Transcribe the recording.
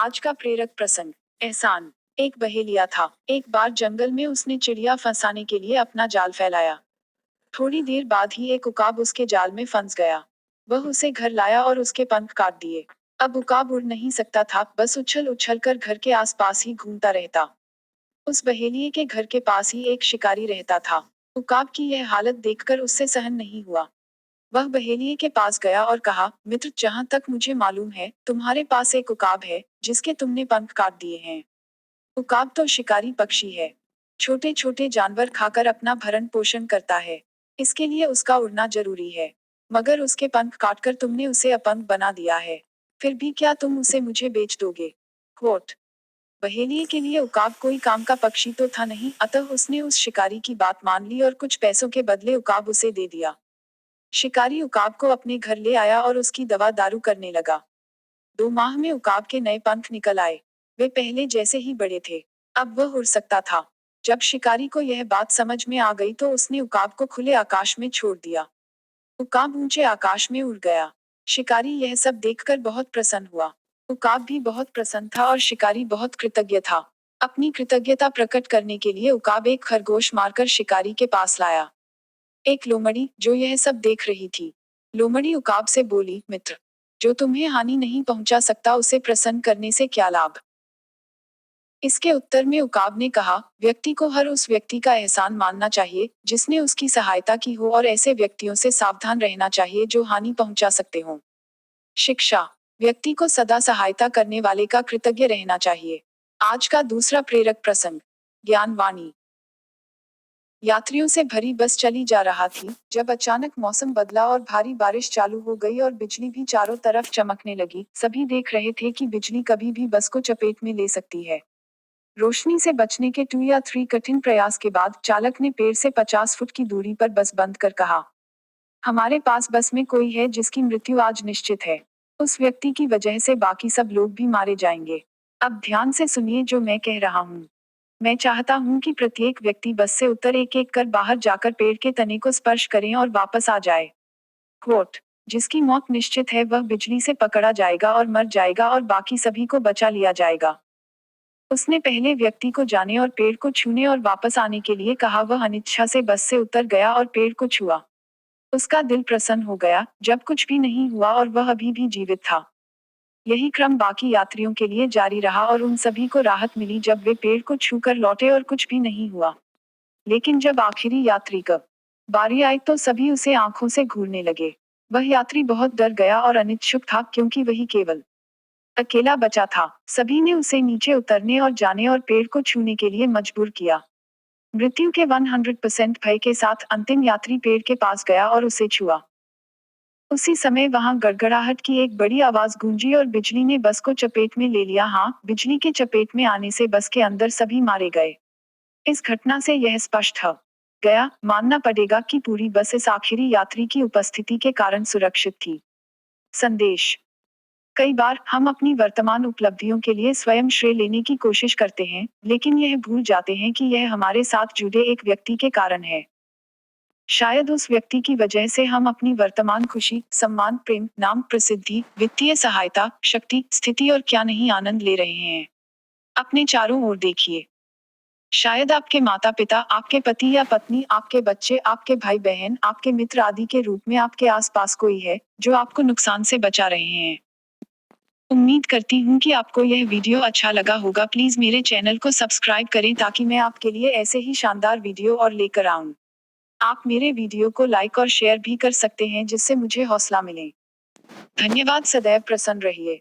आज का प्रेरक प्रसंग। एहसान। एक बहेलिया था। एक बार जंगल में उसने चिड़िया फंसाने के लिए अपना जाल फैलाया। थोड़ी देर बाद ही एक उकाब उसके जाल में फंस गया। वह उसे घर लाया और उसके पंख काट दिए। अब उकाब उड़ नहीं सकता था, बस उछल उछल कर घर के आसपास ही घूमता रहता। उस बहेलिये के घर के पास ही एक शिकारी रहता था। उकाब की यह हालत देखकर उससे सहन नहीं हुआ। वह बहेलिये के पास गया और कहा, मित्र, जहां तक मुझे मालूम है तुम्हारे पास एक उकाब है जिसके तुमने पंख काट दिए हैं। उकाब तो शिकारी पक्षी है। छोटे छोटे जानवर खाकर अपना भरण पोषण करता है। इसके लिए उसका उड़ना जरूरी है। मगर उसके पंख काटकर तुमने उसे अपंग बना दिया है। फिर भी क्या तुम उसे मुझे बेच दोगे? कोट। बहेलिये के लिए उकाब कोई काम का पक्षी तो था नहीं, अतः उसने उस शिकारी की बात मान ली और कुछ पैसों के बदले उकाब उसे दे दिया। शिकारी उकाब को अपने घर ले आया और उसकी दवा दारू करने लगा। 2 माह में उकाब के नए पंख निकल आए। वे पहले जैसे ही बड़े थे। अब वह उड़ सकता था। जब शिकारी को यह बात समझ में आ गई तो उसने उकाब को खुले आकाश में छोड़ दिया। उकाब ऊंचे आकाश में उड़ गया। शिकारी यह सब देखकर बहुत प्रसन्न हुआ। उकाब भी बहुत प्रसन्न था और शिकारी बहुत कृतज्ञ था। अपनी कृतज्ञता प्रकट करने के लिए उकाब एक खरगोश मारकर शिकारी के पास लाया। एक लोमड़ी, जो यह सब देख रही थी, लोमड़ी उकाब से बोली, मित्र, जो तुम्हें हानि नहीं पहुंचा सकता उसे प्रसन्न करने से क्या लाभ? इसके उत्तर में उकाब ने कहा, व्यक्ति को हर उस व्यक्ति का एहसान मानना चाहिए जिसने उसकी सहायता की हो और ऐसे व्यक्तियों से सावधान रहना चाहिए जो हानि पहुंचा सकते हों। शिक्षा। व्यक्ति को सदा सहायता करने वाले का कृतज्ञ रहना चाहिए। आज का दूसरा प्रेरक प्रसंग। ज्ञानवाणी। यात्रियों से भरी बस चली जा रहा थी जब अचानक मौसम बदला और भारी बारिश चालू हो गई और बिजली भी चारों तरफ चमकने लगी। सभी देख रहे थे कि बिजली कभी भी बस को चपेट में ले सकती है। रोशनी से बचने के 2 या 3 कठिन प्रयास के बाद चालक ने पेड़ से 50 फुट की दूरी पर बस बंद कर कहा, हमारे पास बस में कोई है जिसकी मृत्यु आज निश्चित है। उस व्यक्ति की वजह से बाकी सब लोग भी मारे जाएंगे। अब ध्यान से सुनिए जो मैं कह रहा हूँ। मैं चाहता हूँ कि प्रत्येक व्यक्ति बस से उतर एक एक कर बाहर जाकर पेड़ के तने को स्पर्श करें और वापस आ जाए। कोट। जिसकी मौत निश्चित है वह बिजली से पकड़ा जाएगा और मर जाएगा और बाकी सभी को बचा लिया जाएगा। उसने पहले व्यक्ति को जाने और पेड़ को छूने और वापस आने के लिए कहा। वह अनिच्छा से बस से उतर गया और पेड़ को छुआ। उसका दिल प्रसन्न हो गया जब कुछ भी नहीं हुआ और वह अभी भी जीवित था। यही क्रम बाकी यात्रियों के लिए जारी रहा और उन सभी को राहत मिली जब वे पेड़ को छूकर लौटे और कुछ भी नहीं हुआ। लेकिन जब आखिरी यात्री का बारी आई तो सभी उसे आंखों से घूरने लगे। वह यात्री बहुत डर गया और अनिच्छुक था क्योंकि वही केवल अकेला बचा था। सभी ने उसे नीचे उतरने और जाने और पेड़ को छूने के लिए मजबूर किया। मृत्यु के 100% भय के साथ अंतिम यात्री पेड़ के पास गया और उसे छुआ। उसी समय वहां गड़गड़ाहट की एक बड़ी आवाज गूंजी और बिजली ने बस को चपेट में ले लिया। हाँ, बिजली के चपेट में आने से बस के अंदर सभी मारे गए। इस घटना से यह स्पष्ट हो गया, मानना पड़ेगा कि पूरी बस इस आखिरी यात्री की उपस्थिति के कारण सुरक्षित थी। संदेश। कई बार हम अपनी वर्तमान उपलब्धियों के लिए स्वयं श्रेय लेने की कोशिश करते हैं, लेकिन यह भूल जाते हैं कि यह हमारे साथ जुड़े एक व्यक्ति के कारण है। शायद उस व्यक्ति की वजह से हम अपनी वर्तमान खुशी, सम्मान, प्रेम, नाम, प्रसिद्धि, वित्तीय सहायता, शक्ति, स्थिति और क्या नहीं आनंद ले रहे हैं। अपने चारों ओर देखिए। शायद आपके माता पिता, आपके पति या पत्नी, आपके बच्चे, आपके भाई बहन, आपके मित्र आदि के रूप में आपके आसपास कोई है जो आपको नुकसान से बचा रहे हैं। उम्मीद करती हूँ कि आपको यह वीडियो अच्छा लगा होगा। प्लीज मेरे चैनल को सब्सक्राइब करें ताकि मैं आपके लिए ऐसे ही शानदार वीडियो और लेकर आऊं। आप मेरे वीडियो को लाइक और शेयर भी कर सकते हैं जिससे मुझे हौसला मिले। धन्यवाद। सदैव प्रसन्न रहिए।